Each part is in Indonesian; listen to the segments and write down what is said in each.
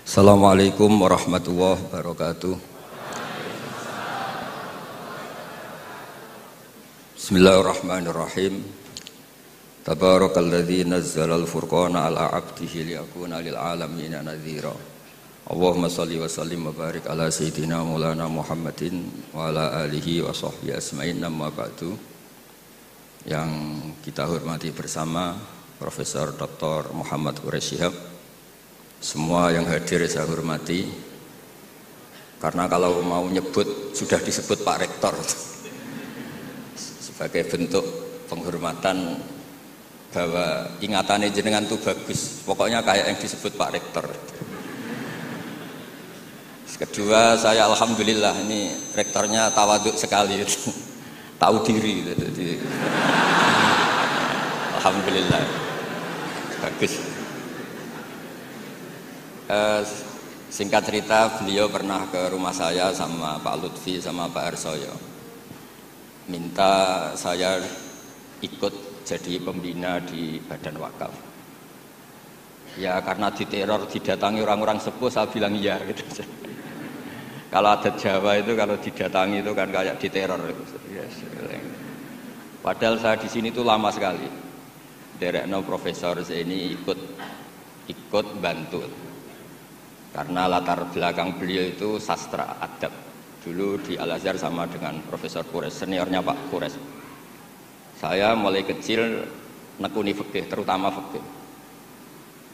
Assalamualaikum warahmatullahi wabarakatuh. Bismillahirrahmanirrahim. Tabarakalladzi nazzalal furqana ala 'abdihi liyakuna lil 'alamina nadhira. Allahumma shalli wa sallim wa barik ala sayyidina Maulana Muhammadin wa ala alihi wa sahbihi asma'in, amma ba'du. Yang kita hormati bersama Profesor Dr. Muhammad Quraish Shihab, semua yang hadir saya hormati, karena kalau mau nyebut sudah disebut Pak Rektor sebagai bentuk penghormatan bahwa ingatannya jenengan itu bagus, pokoknya kayak yang disebut Pak Rektor. Kedua, saya alhamdulillah ini rektornya tawaduk sekali, tahu diri, jadi alhamdulillah bagus. Singkat cerita, beliau pernah ke rumah saya sama Pak Lutfi sama Pak Arsoyo, minta saya ikut jadi pembina di Badan Wakaf. Ya karena diteror, didatangi orang-orang sepuh, saya bilang iya gitu. Kalau ada Jawa itu kalau didatangi itu kan kayak diteror gitu. Yes. Padahal saya di sini tuh lama sekali. Derekno Profesor ini ikut bantu. Karena latar belakang beliau itu sastra adab. Dulu di Al-Azhar sama dengan Profesor Quraish, seniornya Pak Quraish. Saya mulai kecil nekuni fikih, terutama fikih.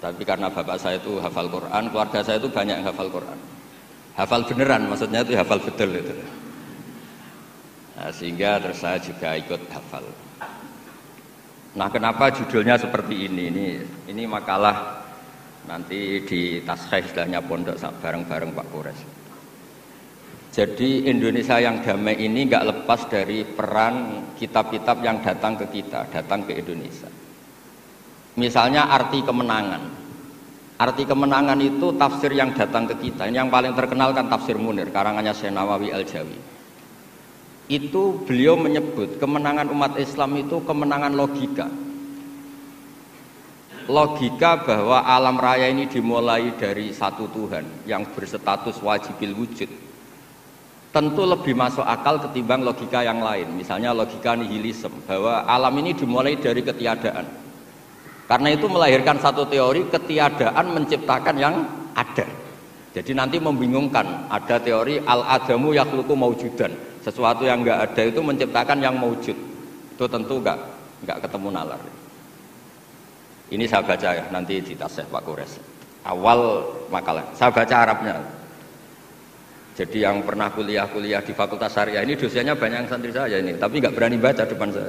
Tapi karena bapak saya itu hafal Quran, keluarga saya itu banyak yang hafal Quran. Hafal beneran, maksudnya itu hafal betul itu. Nah, sehingga terus saya juga ikut hafal. Nah, kenapa judulnya seperti ini? Ini makalah nanti di taskhih istilahnya pondok bareng-bareng Pak Quraish. Jadi Indonesia yang damai ini nggak lepas dari peran kitab-kitab yang datang ke kita, datang ke Indonesia. Misalnya arti kemenangan. Arti kemenangan itu tafsir yang datang ke kita. Ini yang paling terkenal kan tafsir Munir, karangannya Syekh Nawawi Al-Jawi. Itu beliau menyebut kemenangan umat Islam itu kemenangan logika. Logika bahwa alam raya ini dimulai dari satu Tuhan yang berstatus wajibil wujud, tentu lebih masuk akal ketimbang logika yang lain. Misalnya logika nihilisme, bahwa alam ini dimulai dari ketiadaan. Karena itu melahirkan satu teori ketiadaan menciptakan yang ada. Jadi nanti membingungkan, ada teori al-adamu yakhluqu maujudan, sesuatu yang enggak ada itu menciptakan yang maujud. Itu tentu enggak ketemu nalar. Ini saya baca ya, nanti di tasih Pak Quraish. Awal makalah, saya baca Arabnya. Jadi yang pernah kuliah di Fakultas Syariah ini dosennya banyak yang santri saya ini, tapi nggak berani baca depan saya.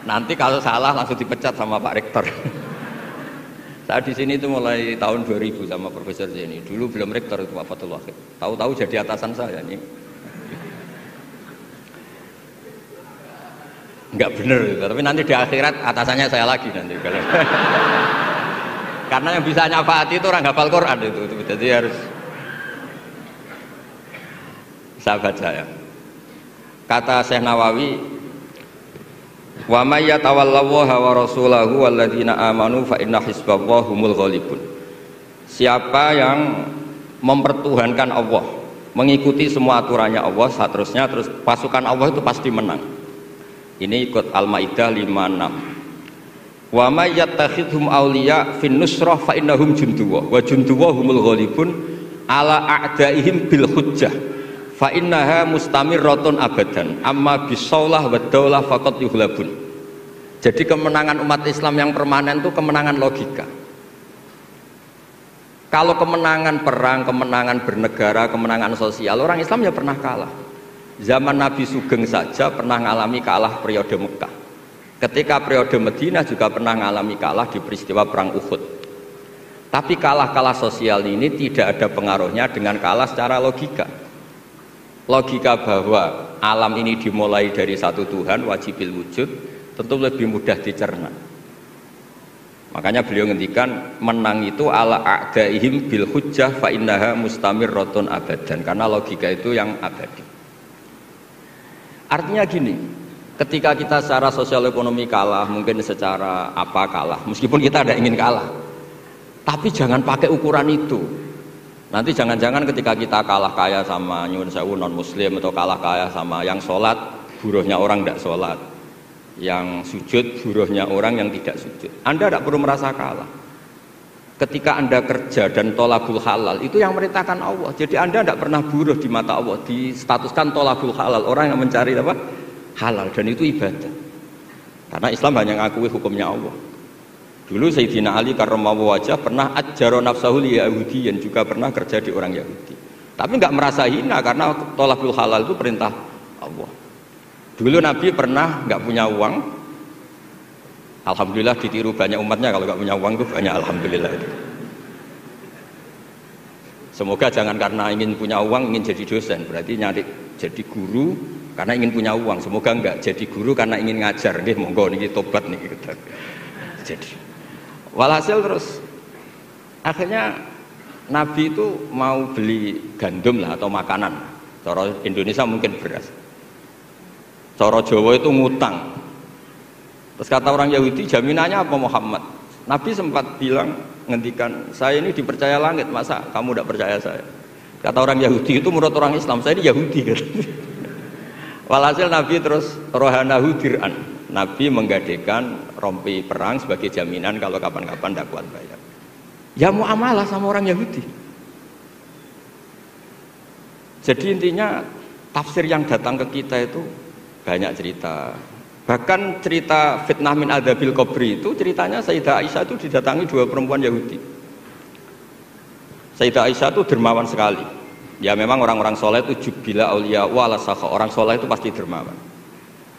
Nanti kalau salah langsung dipecat sama Pak Rektor. Saya di sini itu mulai tahun 2000 sama Profesor ini. Dulu belum Rektor itu Pak Fathul Wahid. Tahu-tahu jadi atasan saya ini. Enggak bener gitu. Tapi nanti di akhirat atasannya saya lagi nanti kalau karena yang bisa nyafaati itu orang hafal Quran itu. Jadi harus saya baca ya. Kata Syekh Nawawi, wa may yatawallallaha wa rasulahu walladzina amanu fa inna hizballahi humul ghalibun. Siapa yang mempertuhankan Allah, mengikuti semua aturannya Allah, seterusnya terus pasukan Allah itu pasti menang. Ini ikut Al-Maidah 56. Wa may yattakhidhum awliya fin nusrah fa innahum junduwa wa junduwa humul ghalibun ala a'daihim bil hujjah fa innaha mustamirratun abadan amma bisaulah wa daulah faqad yuhlabun. Jadi kemenangan umat Islam yang permanen itu kemenangan logika. Kalau kemenangan perang, kemenangan bernegara, kemenangan sosial, orang Islam ya pernah kalah. Zaman Nabi Sugeng saja pernah mengalami kalah periode Mekah. Ketika periode Madinah juga pernah mengalami kalah di peristiwa perang Uhud. Tapi kalah sosial ini tidak ada pengaruhnya dengan kalah secara logika. Logika bahwa alam ini dimulai dari satu Tuhan wajibil wujud tentu lebih mudah dicerna. Makanya beliau ngendikan menang itu ala a'daihim bil hujjah fa innaha mustamirratun abadan, karena logika itu yang abadi. Artinya gini, ketika kita secara sosial ekonomi kalah, mungkin secara apa kalah, meskipun kita tidak ingin kalah, Tapi jangan pakai ukuran itu. Nanti jangan-jangan ketika kita kalah kaya sama nyuwun sewu non muslim atau kalah kaya sama yang sholat, buruhnya orang tidak sholat, yang sujud buruhnya orang yang tidak sujud. Anda tidak perlu merasa kalah. Ketika Anda kerja dan tolabul halal itu yang merintahkan Allah. Jadi Anda tidak pernah buruh di mata Allah. Distatuskan tolabul halal, orang yang mencari apa? Halal, dan itu ibadah. Karena Islam hanya mengakui hukumnya Allah. Dulu Sayyidina Ali karramallahu wajhah pernah ajjaro nafsahu li Yahudiyan, juga pernah kerja di orang Yahudi. Tapi nggak merasa hina karena tolabul halal itu perintah Allah. Dulu Nabi pernah nggak punya uang. Alhamdulillah ditiru banyak umatnya, kalau nggak punya uang itu banyak alhamdulillah itu. Semoga jangan karena ingin punya uang ingin jadi dosen, berarti nyari jadi guru karena ingin punya uang. Semoga enggak jadi guru karena ingin ngajar. Nggih monggo niki tobat niki gitu. Jadi walhasil terus akhirnya Nabi itu mau beli gandum lah atau makanan. Cara Indonesia mungkin beras. Cara Jawa itu ngutang. Terus kata orang Yahudi, jaminannya apa Muhammad? Nabi sempat bilang, ngendikan, saya ini dipercaya langit, masa kamu tidak percaya saya? Kata orang Yahudi itu menurut orang Islam, saya ini Yahudi. Walhasil Nabi terus rohanahu dir'an. Nabi menggadekan rompi perang sebagai jaminan kalau kapan-kapan tidak kuat bayar. Ya muamalah sama orang Yahudi. Jadi intinya tafsir yang datang ke kita itu banyak cerita. Bahkan cerita fitnah min adzabil qabri itu ceritanya Sayyidah Aisyah itu didatangi dua perempuan Yahudi. Sayyidah Aisyah itu dermawan sekali. Ya memang orang-orang soleh itu jubila auliya wa ala sakha. Orang soleh itu pasti dermawan.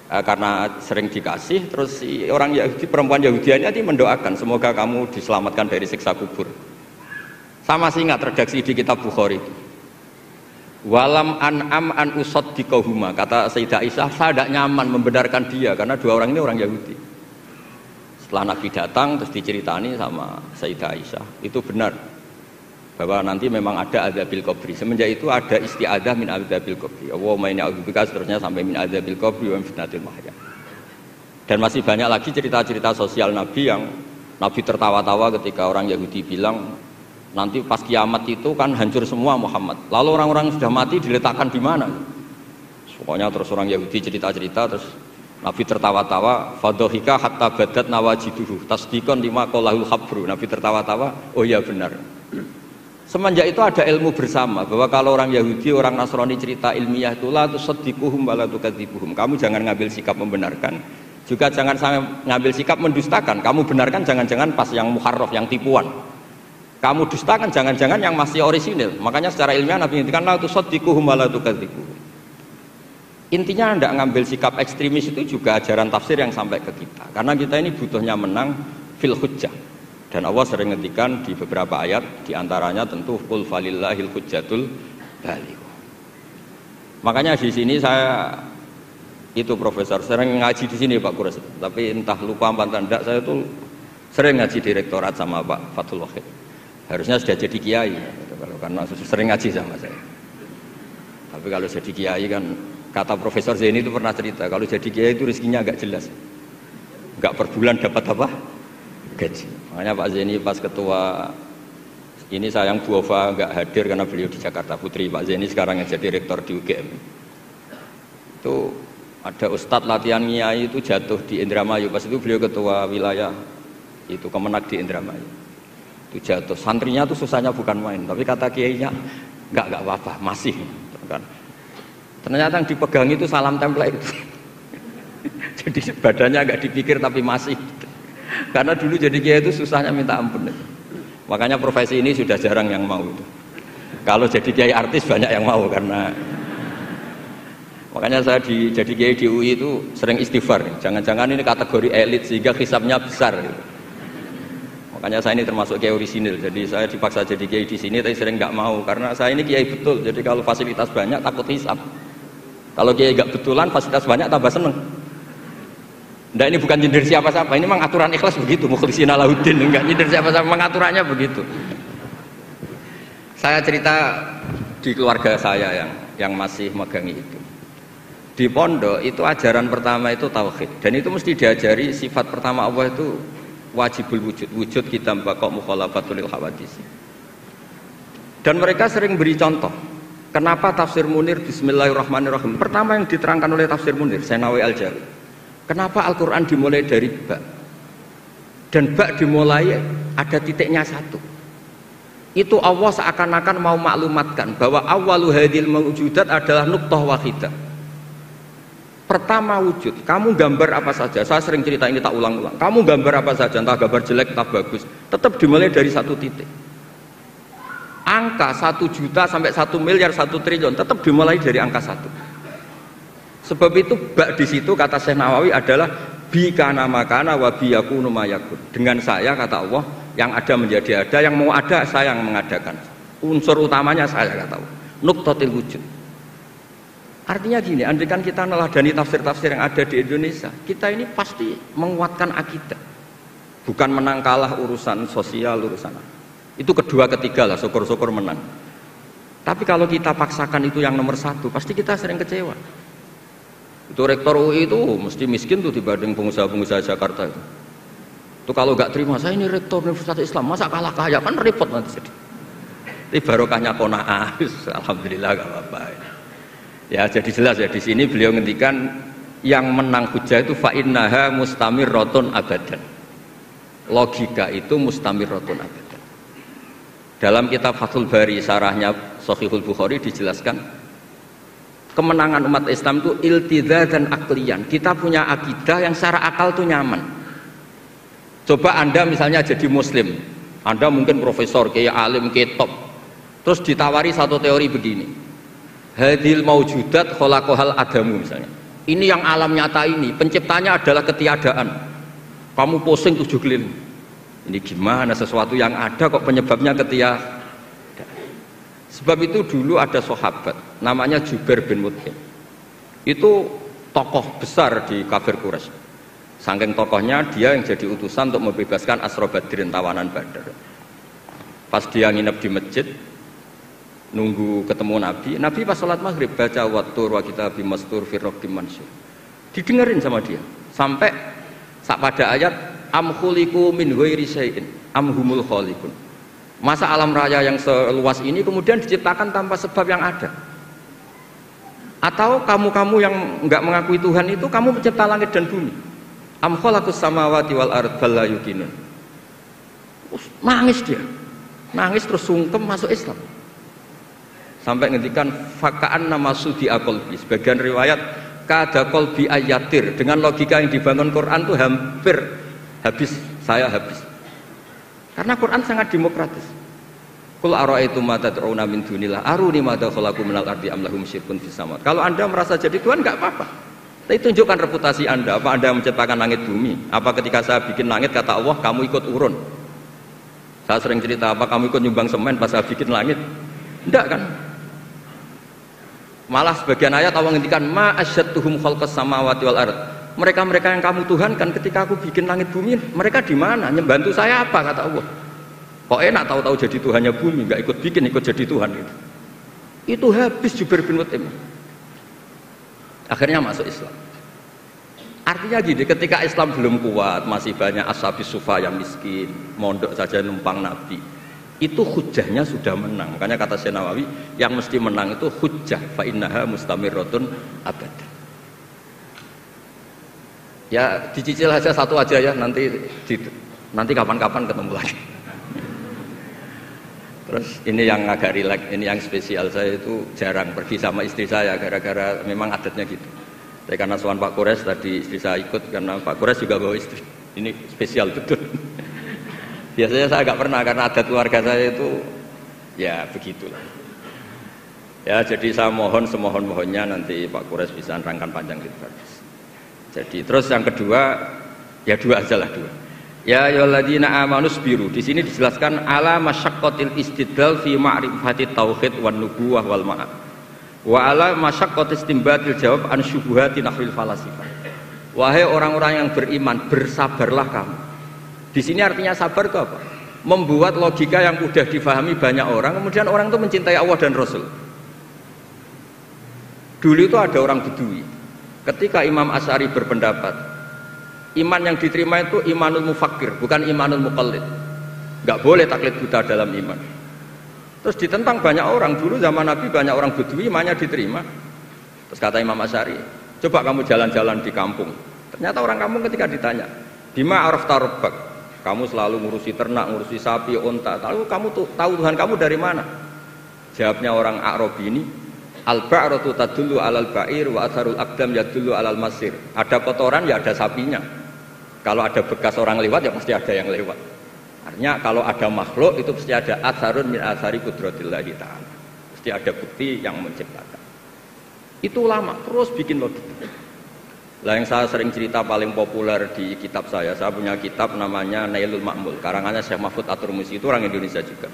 Karena sering dikasih, terus si orang Yahudi, perempuan Yahudianya ini mendoakan semoga kamu diselamatkan dari siksa kubur. Sama sih ingat redaksi di kitab Bukhari. Walam an'am an usaddiqahuma, kata Sayyidah Aisyah, saya tidak nyaman membenarkan dia karena dua orang ini orang Yahudi. Setelah Nabi datang terus diceritani sama Sayyidah Aisyah, itu benar bahwa nanti memang ada adzabil qabri. Semenjak itu ada isti'adzah min adzabil qabri. Allahumma inni a'udzubika, seterusnya sampai min adzabil qabri wa min fitnatil mahya. Dan masih banyak lagi cerita-cerita sosial Nabi yang Nabi tertawa-tawa ketika orang Yahudi bilang nanti pas kiamat itu kan hancur semua Muhammad. Lalu orang-orang sudah mati diletakkan di mana? Pokoknya terus orang Yahudi cerita-cerita, terus Nabi tertawa-tawa, fadhahika hatta badat nawajiduhu tasdiqan lima qalahul habru. Nabi tertawa-tawa, oh iya benar. Semenjak itu ada ilmu bersama bahwa kalau orang Yahudi, orang Nasrani cerita ilmiah itu la tusaddiquhum wa la tukadzibuhum. Kamu jangan ngambil sikap membenarkan, juga jangan sampai ngambil sikap mendustakan. Kamu benarkan jangan-jangan pas yang muharraf, yang tipuan. Kamu dustakan jangan-jangan yang masih orisinil. Makanya secara ilmiah Nabi ngendikan la tusaddiquhum wa la tukadzibuhum. Intinya tidak ngambil sikap ekstremis itu juga ajaran tafsir yang sampai ke kita. Karena kita ini butuhnya menang fil hujjah. Dan Allah sering ngendikan di beberapa ayat, diantaranya tentu qul falillahil hujjatul baligh. Makanya di sini saya itu profesor sering ngaji di sini Pak Kures. Tapi entah lupa apa tidak, saya tuh sering ngaji direktorat sama Pak Fathul Wahid. Harusnya sudah jadi kiai karena sering ngaji sama saya. Tapi kalau jadi kiai kan kata Profesor Zaini itu pernah cerita kalau jadi kiai itu rezekinya agak jelas, nggak per bulan dapat apa gaji. Makanya Pak Zaini pas ketua ini sayang Bu Ova nggak hadir karena beliau di Jakarta. Putri Pak Zaini sekarang yang jadi rektor di UGM. Itu ada Ustadz latihan kiai itu jatuh di Indramayu. Pas itu beliau ketua wilayah itu Kemenak di Indramayu. Itu jatuh, santrinya tuh susahnya bukan main, tapi kata kiainya enggak apa-apa, masih kan. Ternyata yang dipegang itu salam tempel itu. Jadi badannya enggak dipikir tapi masih. Karena dulu jadi kiai itu susahnya minta ampun. Makanya profesi ini sudah jarang yang mau itu. Kalau jadi kiai artis banyak yang mau karena makanya saya jadi kiai di UI itu sering istighfar. Jangan-jangan ini kategori elit sehingga hisabnya besar gitu. Makanya saya ini termasuk kiai orisinil, jadi saya dipaksa jadi kiai di sini, tapi sering nggak mau karena saya ini kiai betul. Jadi kalau fasilitas banyak takut hisab. Kalau kiai nggak betulan fasilitas banyak tambah seneng. Nggak, ini bukan nyindir siapa-siapa, ini memang aturan ikhlas begitu. Mukhlisina lahuddin, nggak nyindir siapa-siapa, memang aturannya begitu. Saya cerita di keluarga saya yang masih megangi itu. Di pondok itu ajaran pertama itu tauhid, dan itu mesti diajari sifat pertama Allah itu wajibul wujud, wujud kita bakok mukhalafatul hawadis. Dan mereka sering beri contoh. Kenapa tafsir Munir Bismillahirrahmanirrahim? Pertama yang diterangkan oleh tafsir Munir, Senawi Al-Jawi. Kenapa Al-Quran dimulai dari ba? Dan ba dimulai ada titiknya satu. Itu Allah seakan-akan mau maklumatkan bahwa awalu hadil mawujudat adalah nuqtah wahidah. Pertama wujud, kamu gambar apa saja, saya sering cerita ini tak ulang-ulang. Kamu gambar apa saja, entah gambar jelek, entah bagus, tetap dimulai dari satu titik. Angka 1 juta sampai 1 miliar 1 triliun tetap dimulai dari angka 1. Sebab itu bak di situ kata Syekh Nawawi adalah bi kana makana wa bi yakunu mayakun. Dengan saya kata Allah yang ada menjadi ada, yang mau ada saya yang mengadakan. Unsur utamanya saya kata Allah. Nuqtatil wujud. Artinya gini, andaikan kita neladani tafsir-tafsir yang ada di Indonesia, kita ini pasti menguatkan akidah. Bukan menang kalah urusan sosial, urusan apa. Itu kedua ketiga lah, syukur-syukur menang. Tapi kalau kita paksakan itu yang nomor satu, pasti kita sering kecewa. Itu rektor UI itu mesti miskin tuh dibanding pengusaha-pengusaha Jakarta itu. Itu kalau nggak terima, saya ini rektor Universitas Islam, masa kalah kaya, kan repot nanti sedih. Ini barokahnya qanaah, alhamdulillah gak apa-apa. Ya jadi jelas ya di sini beliau ngendikan yang menang hujah itu fa innaha mustamirratun abadan. Logika itu mustamirratun abadan. Dalam kitab Fathul Bari sarahnya Shahihul Bukhari dijelaskan kemenangan umat Islam itu iltidza dan aklian. Kita punya akidah yang secara akal tuh nyaman. Coba Anda misalnya jadi muslim, Anda mungkin profesor, kayak alim, kayak top, terus ditawari satu teori begini, hadil maujudat khalaqahal adamu misalnya, ini yang alam nyata ini penciptanya adalah ketiadaan, kamu pusing 7 keliling. Ini gimana sesuatu yang ada kok penyebabnya ketiadaan? Sebab itu dulu ada sahabat namanya Jubair bin Mut'im. Itu tokoh besar di kafir Quraisy. Saking tokohnya dia yang jadi utusan untuk membebaskan Asra Badrin, tawanan Badar. Pas dia nginep di masjid nunggu ketemu Nabi, Nabi pas sholat maghrib baca wattur wa kitabi mastur firroqim mansur. Didengerin sama dia sampai pada ayat am khuliqu min ghairi syai'in am humul khaliqun. Masa alam raya yang seluas ini kemudian diciptakan tanpa sebab yang ada? Atau kamu-kamu yang enggak mengakui Tuhan itu kamu pencipta langit dan bumi? Am khalaqus samawati wal ard bal la yuqinun. Nangis dia. Nangis terus sungkem masuk Islam. Sampai ngendikan fakaan nama sudi akolbi. Sebagian riwayat kada kolbi ayatir. Dengan logika yang dibangun Quran itu hampir habis, saya habis. Karena Quran sangat demokratis. Qul ara'aytum ma tad'una min dunillah aruni ma khalaqu minal ardi am lahum syirkun fis samawati. Kalau Anda merasa jadi Tuhan enggak apa-apa. Tapi tunjukkan reputasi Anda. Apa Anda menciptakan langit bumi? Apa ketika saya bikin langit kata Allah kamu ikut urun? Saya sering cerita apa kamu ikut nyumbang semen pas saya bikin langit? Enggak kan? Malah sebagian ayat Allah ngendikan ma asyadtuhum khalqas samawati wal ard. Mereka-mereka yang kamu tuhankan ketika aku bikin langit bumi, mereka di mana? Membantu saya apa kata Allah? Kok enak tahu-tahu jadi Tuhannya bumi, enggak ikut bikin, ikut jadi Tuhan itu. Itu habis Jubair bin Mut'im. Akhirnya masuk Islam. Artinya gini, ketika Islam belum kuat, masih banyak ashabis sufa yang miskin, mondok saja numpang Nabi. Itu hujahnya sudah menang. Makanya kata Syekh Nawawi, yang mesti menang itu hujah fa innaha mustamirratun abadan. Ya dicicil aja satu aja ya, nanti kapan-kapan ketemu lagi. Terus ini yang agak rileks, ini yang spesial, saya itu jarang pergi sama istri saya gara-gara memang adatnya gitu. Tapi karena soal Pak Kures tadi istri saya ikut karena Pak Kures juga bawa istri. Ini spesial betul. Biasanya saya agak pernah karena adat keluarga saya itu ya begitulah. Ya jadi saya mohon semohon-mohonnya nanti Pak Kures bisa nerangkan panjang lebar. Jadi terus yang kedua ya dua aja lah dua. Ya ayyuhalladzina amanus biru. Di sini dijelaskan ala masyaqqatil istidlal fi ma'rifati tauhid wan nubuwah wal ma'ad. Wa ala masyaqqatis istinbatil jawab an syubuhati nahwil falasifah. Wahai orang-orang yang beriman, bersabarlah kamu. Di sini artinya sabar itu apa? Membuat logika yang mudah difahami banyak orang, kemudian orang itu mencintai Allah dan Rasul. Dulu itu ada orang Bedui. Ketika Imam Asy'ari berpendapat Iman yang diterima itu imanul mufakkir, bukan imanul muqallid. Enggak boleh taklid buta dalam iman. Terus ditentang banyak orang. Dulu zaman Nabi banyak orang Bedui imannya diterima. Terus kata Imam Asy'ari, coba kamu jalan-jalan di kampung. Ternyata orang kampung ketika ditanya, bima arafta rabbak, kamu selalu ngurusi ternak, ngurusi sapi, unta, kamu tahu Tuhan kamu dari mana? Jawabnya orang Arabi ini, al-ba'ratu tadullu alal ba'ir wa atharul aqdam yadullu alal masir. Ada kotoran ya ada sapinya. Kalau ada bekas orang lewat ya pasti ada yang lewat. Artinya kalau ada makhluk itu pasti ada atharun min athari qudratillahi ta'ala. Pasti ada bukti yang menciptakan. Itu ulama terus bikin logika. Lah yang saya sering cerita paling populer di kitab saya punya kitab namanya Nailul Ma'mul, karangannya Syekh Mahfud At-Turmusi, itu orang Indonesia juga.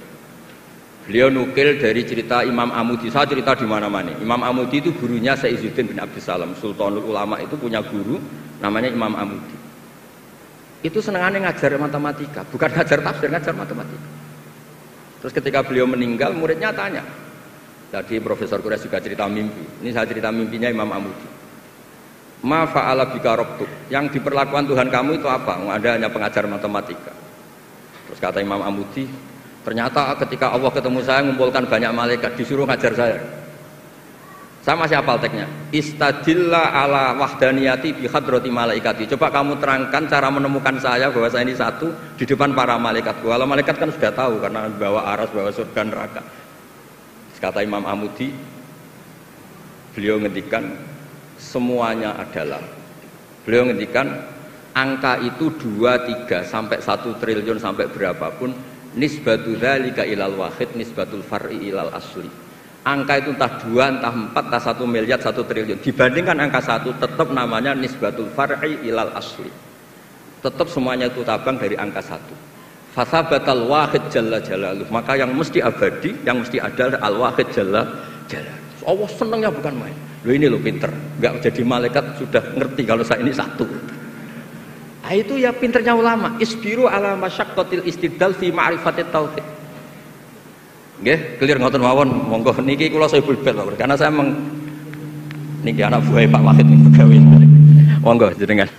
Beliau nukil dari cerita Imam Amudi. Saya cerita di mana-mana. Imam Amudi itu gurunya Saizuddin bin Abdussalam, Sultanul Ulama itu punya guru namanya Imam Amudi. Itu senangannya ngajar matematika, bukan ngajar tafsir, ngajar matematika. Terus ketika beliau meninggal, muridnya tanya. Tadi Profesor Quraisy juga cerita mimpi. Ini saya cerita mimpinya Imam Amudi. Ma fa'ala bika rabbuk, yang diperlakukan Tuhan kamu itu apa? Anda hanya pengajar matematika. Terus kata Imam Amudi, ternyata ketika Allah ketemu saya mengumpulkan banyak malaikat, disuruh ngajar saya. Saya masih hafal teksnya. Istadilla ala wahdaniyati bi hadrati malaikati. Coba kamu terangkan cara menemukan saya bahwa saya ini satu di depan para malaikat. Kalau malaikat kan sudah tahu karena bawa aras, bawa surga neraka. Kata Imam Amudi, beliau ngendikan semuanya adalah, beliau ngendikan angka itu 2, 3 sampai 1 triliun sampai berapapun, nisbatu dzalika ilal wahid nisbatul far'i ilal asli. Angka itu entah 2, entah 4, entah 1 miliar, 1 triliun. Dibandingkan angka 1 tetap namanya nisbatul far'i ilal asli. Tetap semuanya itu tabang dari angka 1. Fasabatal wahid jalla jalaluh. Maka yang mesti abadi, yang mesti ada al-wahid jalla jalaluh. Allah senangnya bukan main. Loh ini lo pinter, enggak jadi malaikat sudah ngerti kalau saya ini satu. Nah, itu ya pinternya ulama. Isbiru ala masyaqqatil istidlal fi ma'rifatit tauhid. Nggih, clear ngoten mawon. Monggo niki kula saya bulbet karena saya niki anak buah Pak Wahid ning pegawai. Monggo jenengan.